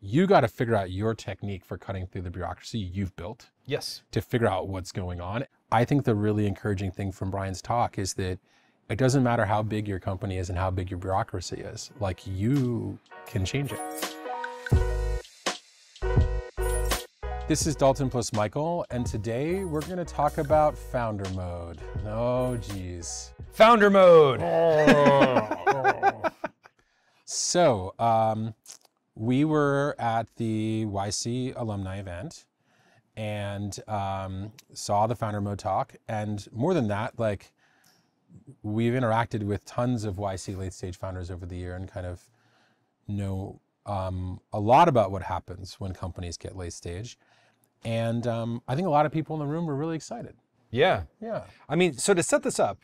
you got to figure out your technique for cutting through the bureaucracy you've built. Yes. To figure out what's going on. I think the really encouraging thing from Brian's talk is that it doesn't matter how big your company is and how big your bureaucracy is. Like, you can change it. This is Dalton plus Michael, and today we're going to talk about founder mode. Oh, geez. Founder mode. So, we were at the YC alumni event and saw the founder mode talk. And more than that, like, we've interacted with tons of YC late stage founders over the year and kind of know a lot about what happens when companies get late stage. And I think a lot of people in the room were really excited. Yeah. Yeah. I mean, so to set this up,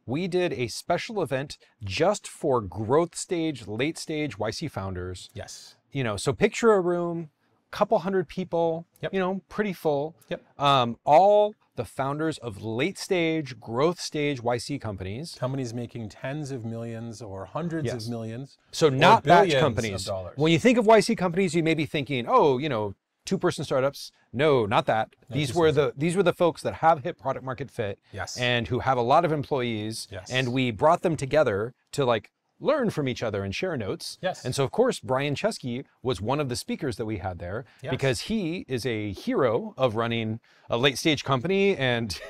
we did a special event just for growth stage, late stage YC founders. Yes. You know, so picture a room, couple hundred people, you know, pretty full. Yep. All the founders of late stage, growth stage YC companies. Companies making tens of millions or hundreds of millions. So not batch billions companies. of dollars. When you think of YC companies, you may be thinking, oh, you know, 2-person startups. No, not that. No, these were the folks that have hit product market fit. Yes. And who have a lot of employees. Yes. And we brought them together to like learn from each other and share notes. Yes. And so of course, Brian Chesky was one of the speakers that we had there because he is a hero of running a late stage company and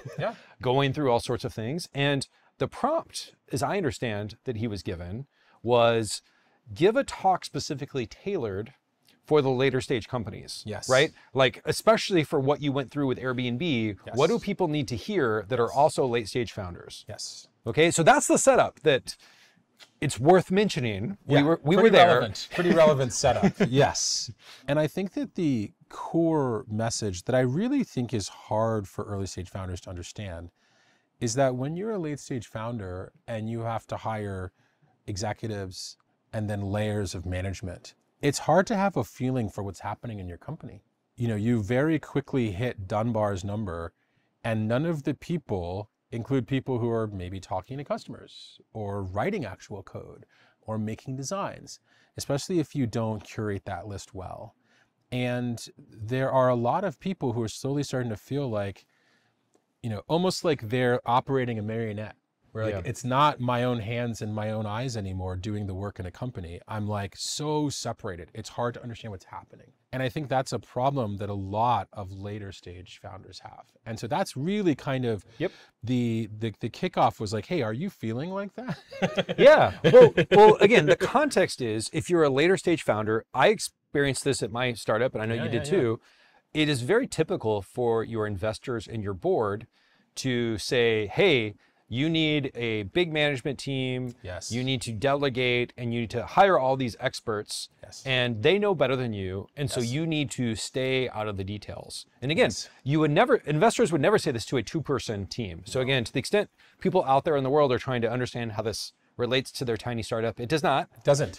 going through all sorts of things. And the prompt, as I understand that he was given, was give a talk specifically tailored for the later stage companies. Yes. Right? Like, especially for what you went through with Airbnb, what do people need to hear that are also late stage founders? Yes. Okay, so that's the setup that it's worth mentioning. Yeah, we were there. Relevant, pretty relevant setup. Yes. And I think that the core message that I really think is hard for early stage founders to understand is that when you're a late stage founder and you have to hire executives and then layers of management, it's hard to have a feeling for what's happening in your company. You know, you very quickly hit Dunbar's number, and none of the people include people who are maybe talking to customers or writing actual code or making designs, especially if you don't curate that list well. And there are a lot of people who are slowly starting to feel like, you know, almost like they're operating a marionette. Where like, it's not my own hands and my own eyes anymore doing the work in a company. I'm like so separated. It's hard to understand what's happening. And I think that's a problem that a lot of later stage founders have. And so that's really kind of the kickoff was like, hey, are you feeling like that? Yeah. Well, again, the context is if you're a later stage founder, I experienced this at my startup, and I know you did too. It is very typical for your investors and your board to say, hey, you need a big management team. Yes. You need to delegate and you need to hire all these experts. Yes. And they know better than you. And so you need to stay out of the details. And again, investors would never say this to a 2-person team. So again, to the extent people out there in the world are trying to understand how this relates to their tiny startup, it does not. It doesn't.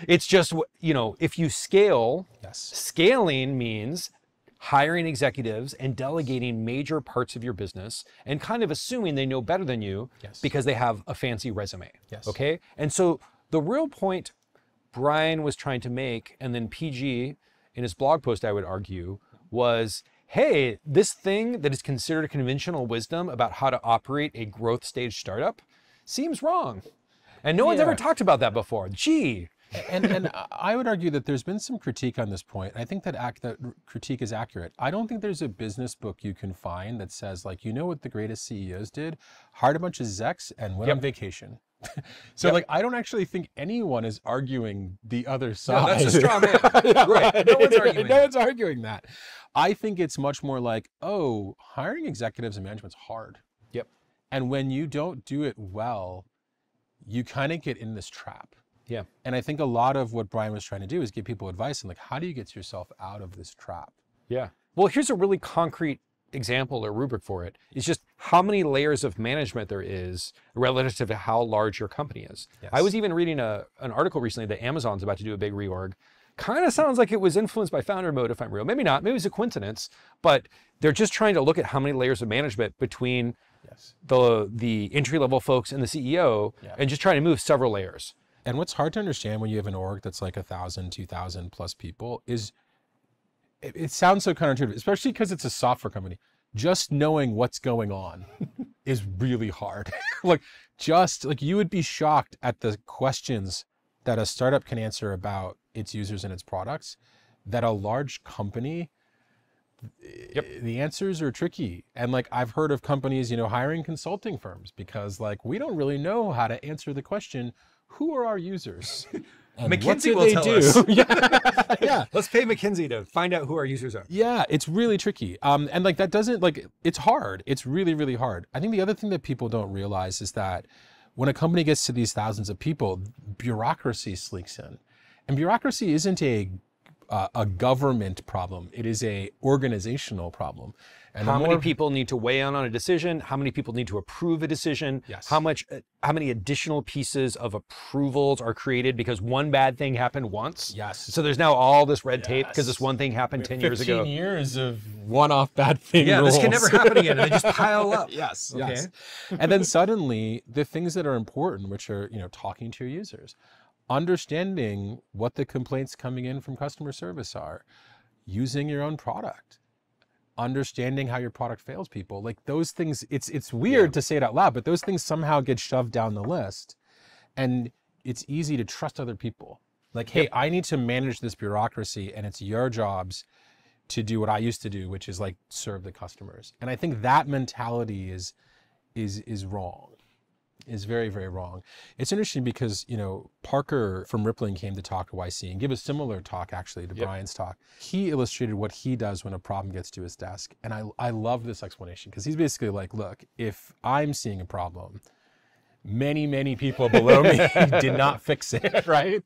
It's just, you know, if you scale, scaling means hiring executives and delegating major parts of your business and kind of assuming they know better than you because they have a fancy resume. Okay. And so the real point Brian was trying to make, and then PG in his blog post, I would argue, was, hey, this thing that is considered conventional wisdom about how to operate a growth stage startup seems wrong. And no one's ever talked about that before. Gee. And I would argue that there's been some critique on this point. I think that that critique is accurate. I don't think there's a business book you can find that says, like, you know what the greatest CEOs did? Hired a bunch of execs and went on vacation. So like, I don't actually think anyone is arguing the other side. No, that's a straw man. Right. No one's arguing No one's arguing that. I think it's much more like, oh, hiring executives and management's hard. And when you don't do it well, you kind of get in this trap. And I think a lot of what Brian was trying to do is give people advice on like, how do you get yourself out of this trap? Well, here's a really concrete example or rubric for it. It's just how many layers of management there is relative to how large your company is. I was even reading an article recently that Amazon's about to do a big reorg. Kind of sounds like it was influenced by founder mode, if I'm real. Maybe not, maybe it was a coincidence, but they're just trying to look at how many layers of management between the entry-level folks and the CEO and just trying to move several layers. And what's hard to understand when you have an org that's like 1,000, 2,000 plus people is, it sounds so counterintuitive, especially because it's a software company. Just knowing what's going on is really hard. Like you would be shocked at the questions that a startup can answer about its users and its products that a large company, the answers are tricky. And like, I've heard of companies, hiring consulting firms because like, we don't really know how to answer the question, who are our users? And McKinsey will tell us. Yeah. Let's pay McKinsey to find out who our users are. Yeah, it's really tricky. And like, that doesn't it's hard. It's really, really hard. I think the other thing that people don't realize is that when a company gets to these thousands of people, bureaucracy sneaks in. And bureaucracy isn't a government problem. It is a organizational problem. And how many people need to weigh in on a decision? How many people need to approve a decision? Yes. How many additional pieces of approvals are created because one bad thing happened once? Yes. So there's now all this red tape because this one thing happened 10 years ago. 15 years of one-off bad thing rules. This can never happen again. And they just pile up. Yes. Okay. Yes. And then suddenly the things that are important, which are, talking to your users, understanding what the complaints coming in from customer service are, using your own product, understanding how your product fails people, like those things, it's weird to say it out loud, but those things somehow get shoved down the list. And it's easy to trust other people. Like, hey, I need to manage this bureaucracy and it's your jobs to do what I used to do, which is like serve the customers. And I think that mentality is wrong. Is very, very wrong. It's interesting because, Parker from Rippling came to talk to YC and give a similar talk actually to Brian's talk. He illustrated what he does when a problem gets to his desk. And I love this explanation because he's basically like, look, if I'm seeing a problem, many, many people below me did not fix it, right?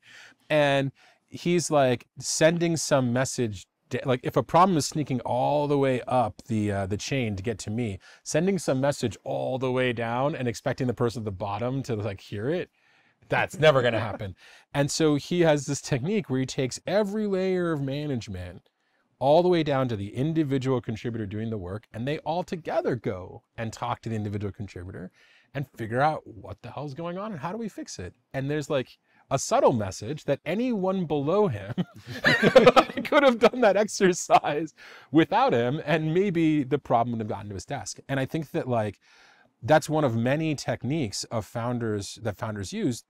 And he's like sending some message, like if a problem is sneaking all the way up the chain to get to me, sending some message all the way down and expecting the person at the bottom to like hear it, that's never going to happen. And so he has this technique where he takes every layer of management all the way down to the individual contributor doing the work, and they all together go and talk to the individual contributor and figure out what the hell's going on and how do we fix it. And there's like a subtle message that anyone below him could have done that exercise without him, and maybe the problem would have gotten to his desk. And I think that like, that's one of many techniques of founders use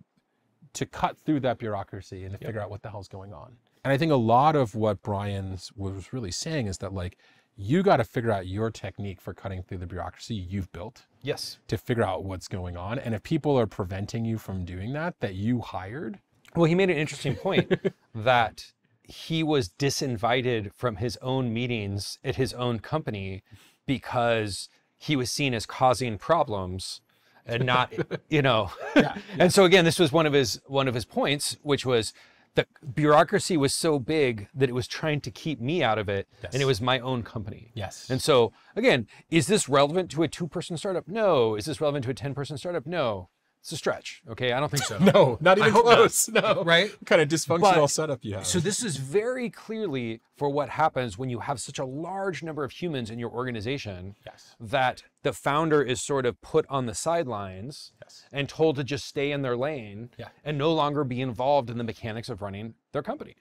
to cut through that bureaucracy and to figure out what the hell's going on. And I think a lot of what Brian was really saying is that like, you got to figure out your technique for cutting through the bureaucracy you've built. Yes. To figure out what's going on. And if people are preventing you from doing that you hired. Well, he made an interesting point that he was disinvited from his own meetings at his own company because he was seen as causing problems and not, And so again, this was one of his points, which was, the bureaucracy was so big that it was trying to keep me out of it, and it was my own company. Yes. And so, again, is this relevant to a 2-person startup? No. Is this relevant to a 10-person startup? No. It's a stretch, okay? I don't think so. No, not even close. No. Right? What kind of dysfunctional setup you have. So this is very clearly for what happens when you have such a large number of humans in your organization, that the founder is sort of put on the sidelines and told to just stay in their lane and no longer be involved in the mechanics of running their company.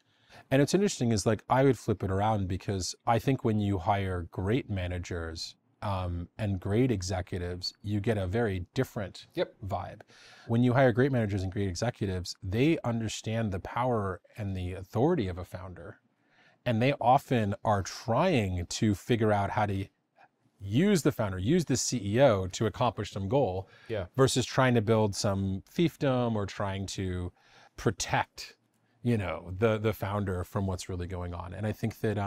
And it's interesting is like, I would flip it around because I think when you hire great managers and great executives, you get a very different vibe. When you hire great managers and great executives, they understand the power and the authority of a founder. And they often are trying to figure out how to use the founder, use the CEO to accomplish some goal versus trying to build some fiefdom or trying to protect, the founder from what's really going on. And I think that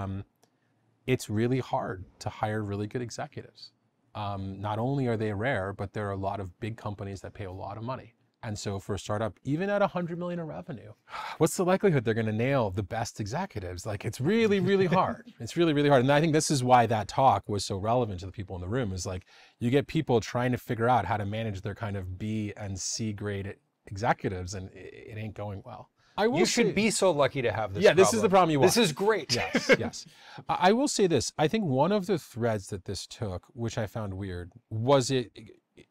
it's really hard to hire really good executives. Not only are they rare, but there are a lot of big companies that pay a lot of money. And so for a startup, even at 100 million in revenue, what's the likelihood they're going to nail the best executives? Like, it's really, really hard. It's really, really hard. And I think this is why that talk was so relevant to the people in the room, is like, you get people trying to figure out how to manage their kind of B and C grade executives, and it ain't going well. You should be so lucky to have this problem. This is the problem you want. This is great. Yes, yes. I will say this. I think one of the threads that this took, which I found weird, was it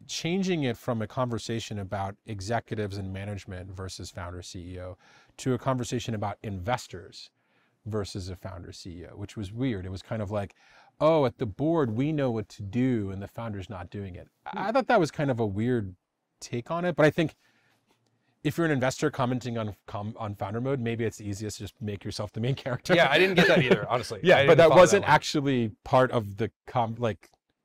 changing it from a conversation about executives and management versus founder CEO to a conversation about investors versus a founder CEO, which was weird. It was kind of like, oh, at the board, we know what to do and the founder's not doing it. I thought that was kind of a weird take on it, but I think if you're an investor commenting on founder mode, maybe it's the easiest to just make yourself the main character. Yeah, I didn't get that either, honestly. Yeah, but that wasn't actually part of the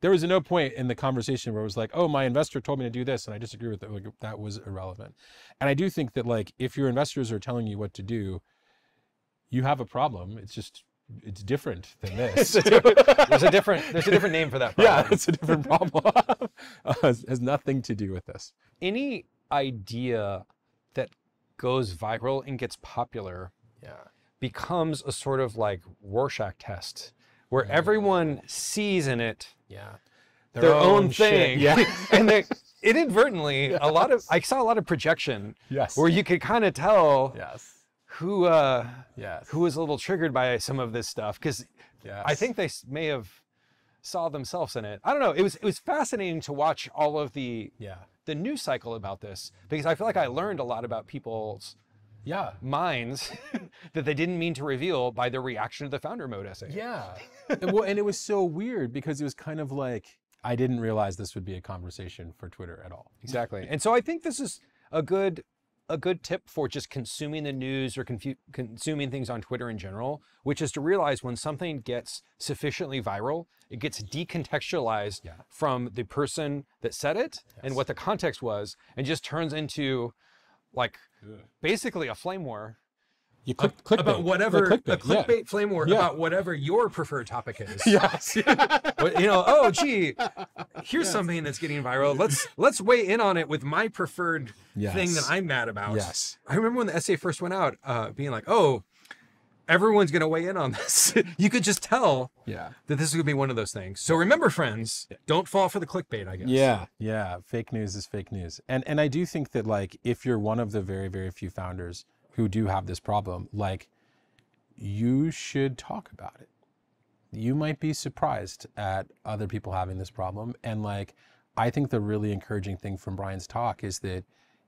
there was no point in the conversation where it was like, oh, my investor told me to do this and I disagree with it. Like, that was irrelevant. And I do think that like, if your investors are telling you what to do, you have a problem. It's different than this. There's a different name for that problem. Yeah, it's a different problem. It has nothing to do with this. Any idea that goes viral and gets popular becomes a sort of like Rorschach test where everyone sees in it their own thing. Yeah. And they inadvertently, I saw a lot of projection where you could kind of tell who was a little triggered by some of this stuff, because I think they may have saw themselves in it. I don't know. It was fascinating to watch all of the news cycle about this, because I feel like I learned a lot about people's minds that they didn't mean to reveal by their reaction to the founder mode essay. Yeah. And it was so weird because it was kind of like, I didn't realize this would be a conversation for Twitter at all. Exactly. And so I think this is a good tip for just consuming the news or consuming things on Twitter in general, which is to realize when something gets sufficiently viral, it gets decontextualized from the person that said it and what the context was, and just turns into like basically a flame war. You click about whatever, a clickbait flame war about whatever your preferred topic is. Yes. Oh, gee, here's something that's getting viral. Let's weigh in on it with my preferred thing that I'm mad about. Yes. I remember when the essay first went out, being like, oh, everyone's going to weigh in on this. You could just tell that this is going to be one of those things. So remember, friends, don't fall for the clickbait, I guess. Yeah. Fake news is fake news. And I do think that like, if you're one of the very, very few founders who do have this problem, like, you should talk about it. You might be surprised at other people having this problem. And like, I think the really encouraging thing from Brian's talk is that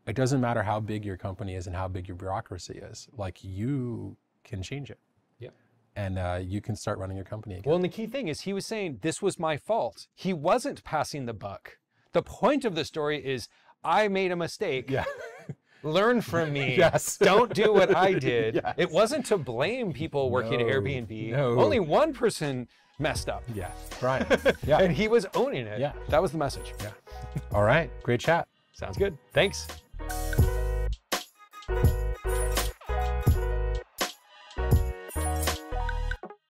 it doesn't matter how big your company is and how big your bureaucracy is, like, you can change it. Yeah. And you can start running your company again. Well, and the key thing is he was saying this was my fault. He wasn't passing the buck. The point of the story is I made a mistake. Yeah. Learn from me. Yes. Don't do what I did. Yes. It wasn't to blame people working at Airbnb. No. Only one person messed up. Yeah, Brian. Yeah. And he was owning it. Yeah. That was the message. Yeah. All right. Great chat. Sounds good. Thanks.